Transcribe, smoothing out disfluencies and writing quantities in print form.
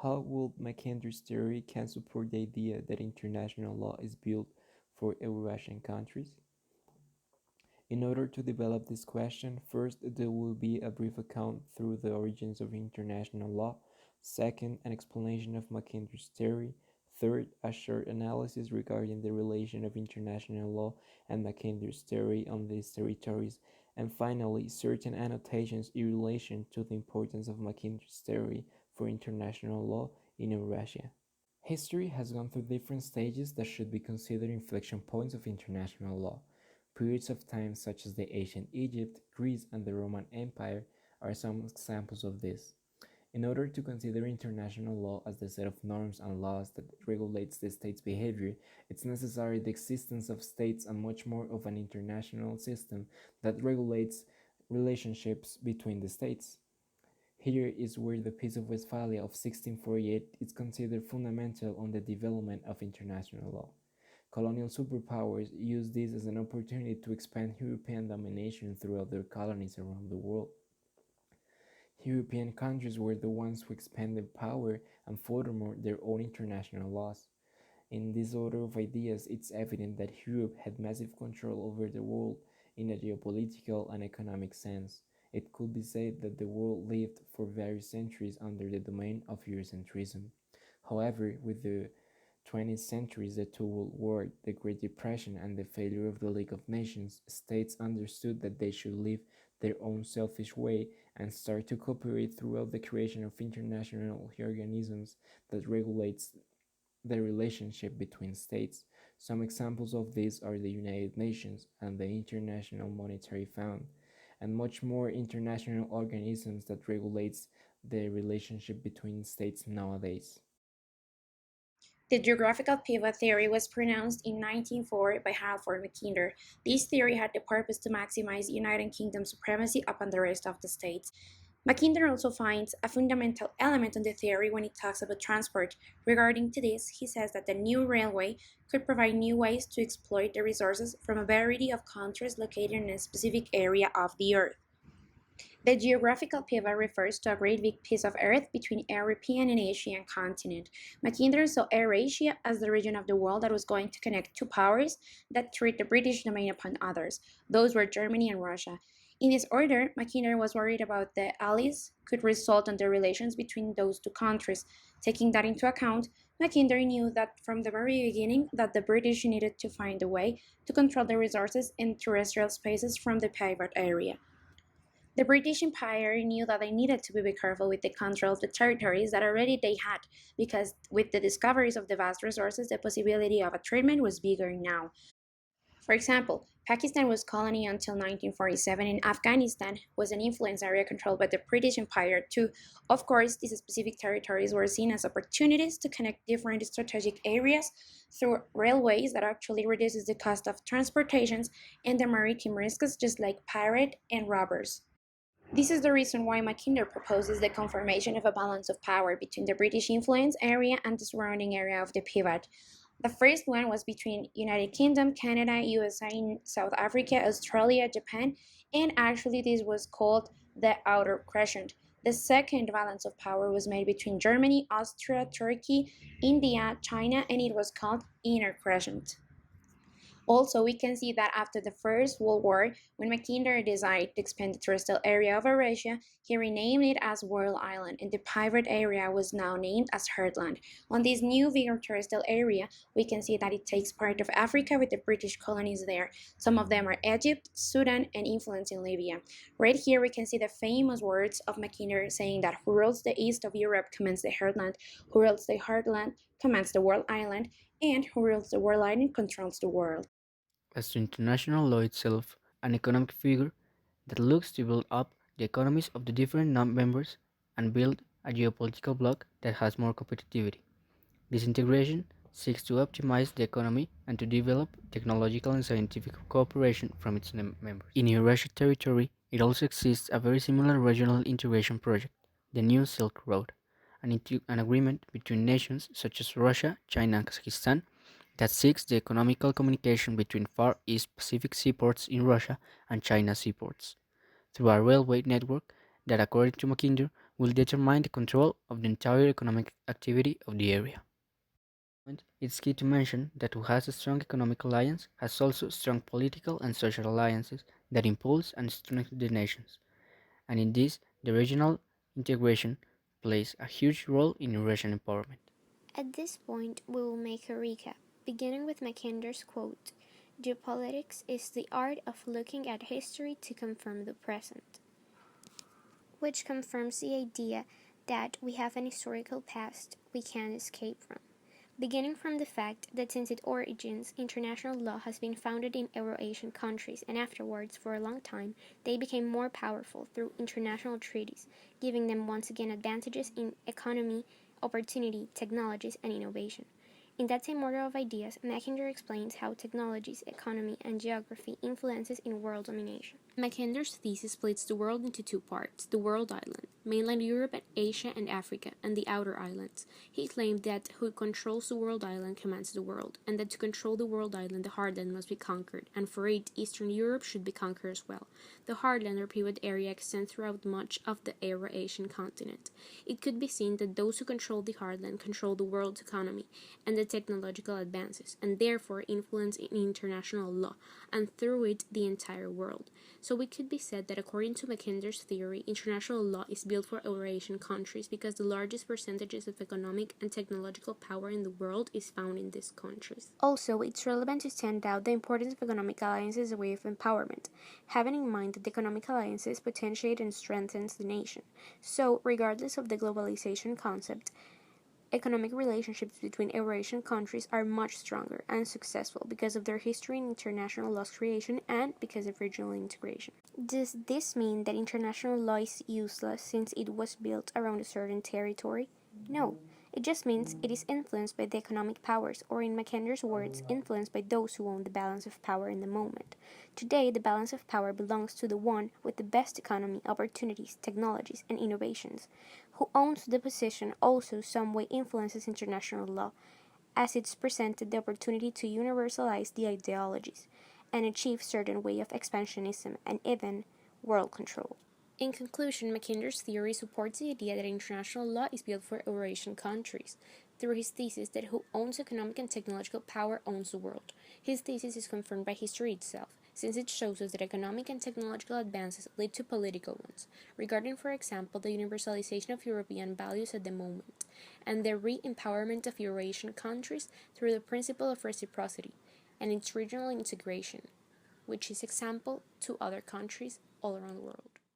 How would Mackinder's theory can support the idea that international law is built for Eurasian countries? In order to develop this question, first there will be a brief account through the origins of international law, second, an explanation of Mackinder's theory, third, a short analysis regarding the relation of international law and Mackinder's theory on these territories, and finally, certain annotations in relation to the importance of Mackinder's theory for international law in Eurasia. History has gone through different stages that should be considered inflection points of international law. Periods of time such as the ancient Egypt, Greece, and the Roman Empire are some examples of this. In order to consider international law as the set of norms and laws that regulates the state's behavior, it's necessary the existence of states and much more of an international system that regulates relationships between the states. Here is where the Peace of Westphalia of 1648 is considered fundamental on the development of international law. Colonial superpowers used this as an opportunity to expand European domination throughout their colonies around the world. European countries were the ones who expanded power and furthermore their own international laws. In this order of ideas, it's evident that Europe had massive control over the world in a geopolitical and economic sense. It could be said that the world lived for various centuries under the domain of Eurocentrism. However, with the 20th centuries, the Two World War, the Great Depression, and the failure of the League of Nations, states understood that they should live their own selfish way and start to cooperate throughout the creation of international organisms that regulates the relationship between states. Some examples of these are the United Nations and the International Monetary Fund, and much more international organisms that regulates the relationship between states nowadays. The geographical pivot theory was pronounced in 1904 by Halford Mackinder. This theory had the purpose to maximize United Kingdom supremacy upon the rest of the states. Mackinder also finds a fundamental element in the theory when he talks about transport. Regarding to this, he says that the new railway could provide new ways to exploit the resources from a variety of countries located in a specific area of the earth. The geographical pivot refers to a great big piece of earth between European and Asian continent. Mackinder saw Eurasia as the region of the world that was going to connect two powers that threatened the British domain upon others. Those were Germany and Russia. In this order, Mackinder was worried about the allies could result on the relations between those two countries. Taking that into account, Mackinder knew that from the very beginning that the British needed to find a way to control the resources in terrestrial spaces from the pivot area. The British Empire knew that they needed to be careful with the control of the territories that already they had, because with the discoveries of the vast resources, the possibility of a treatment was bigger now. For example, Pakistan was colony until 1947 and Afghanistan was an influence area controlled by the British Empire too. Of course, these specific territories were seen as opportunities to connect different strategic areas through railways that actually reduces the cost of transportations and the maritime risks just like pirate and robbers. This is the reason why Mackinder proposes the confirmation of a balance of power between the British influence area and the surrounding area of the pivot. The first one was between United Kingdom, Canada, USA, South Africa, Australia, Japan, and actually this was called the Outer Crescent. The second balance of power was made between Germany, Austria, Turkey, India, China, and it was called Inner Crescent. Also, we can see that after the First World War, when Mackinder decided to expand the terrestrial area of Eurasia, he renamed it as World Island, and the pivot area was now named as Heartland. On this new bigger terrestrial area, we can see that it takes part of Africa with the British colonies there. Some of them are Egypt, Sudan, and influence in Libya. Right here, we can see the famous words of Mackinder saying that who rules the east of Europe commands the Heartland, who rules the Heartland commands the World Island, and who rules the World Island controls the world. As to international law itself, an economic figure that looks to build up the economies of the different members and build a geopolitical bloc that has more competitivity. This integration seeks to optimize the economy and to develop technological and scientific cooperation from its members. In Eurasian territory, it also exists a very similar regional integration project, the New Silk Road, an agreement between nations such as Russia, China, and Kazakhstan that seeks the economical communication between Far East Pacific seaports in Russia and China seaports through a railway network that, according to Mackinder, will determine the control of the entire economic activity of the area. It's key to mention that who has a strong economic alliance has also strong political and social alliances that impulse and strengthen the nations, and in this, the regional integration plays a huge role in Eurasian empowerment. At this point, we will make a recap, beginning with Mackinder's quote: "Geopolitics is the art of looking at history to confirm the present," which confirms the idea that we have an historical past we can't escape from. Beginning from the fact that since its origins, international law has been founded in Euro-Asian countries, and afterwards, for a long time, they became more powerful through international treaties, giving them once again advantages in economy, opportunity, technologies, and innovation. In that same order of ideas, Mackinder explains how technologies, economy, and geography influences in world domination. Mackinder's thesis splits the world into two parts: the world island, mainland Europe and Asia and Africa, and the outer islands. He claimed that who controls the world island commands the world, and that to control the world island, the heartland must be conquered, and for it, Eastern Europe should be conquered as well. The heartland or pivot area extends throughout much of the Euro-Asian continent. It could be seen that those who control the heartland control the world's economy and the technological advances, and therefore influence in international law, and through it the entire world. So it could be said that according to Mackinder's theory, international law is built for Eurasian countries because the largest percentages of economic and technological power in the world is found in these countries. Also, it's relevant to stand out the importance of economic alliances as a way of empowerment, having in mind that economic alliances potentiate and strengthens the nation. So, regardless of the globalization concept, economic relationships between Eurasian countries are much stronger and successful because of their history in international law creation and because of regional integration. Does this mean that international law is useless since it was built around a certain territory? No. It just means it is influenced by the economic powers, or in Mackinder's words, influenced by those who own the balance of power in the moment. Today, the balance of power belongs to the one with the best economy, opportunities, technologies, and innovations. Who owns the position also some way influences international law, as it's presented the opportunity to universalize the ideologies and achieve certain way of expansionism and even world control. In conclusion, Mackinder's theory supports the idea that international law is built for Eurasian countries, through his thesis that who owns economic and technological power owns the world. His thesis is confirmed by history itself, since it shows us that economic and technological advances lead to political ones, regarding, for example, the universalization of European values at the moment, and the re-empowerment of Eurasian countries through the principle of reciprocity, and its regional integration, which is example to other countries all around the world.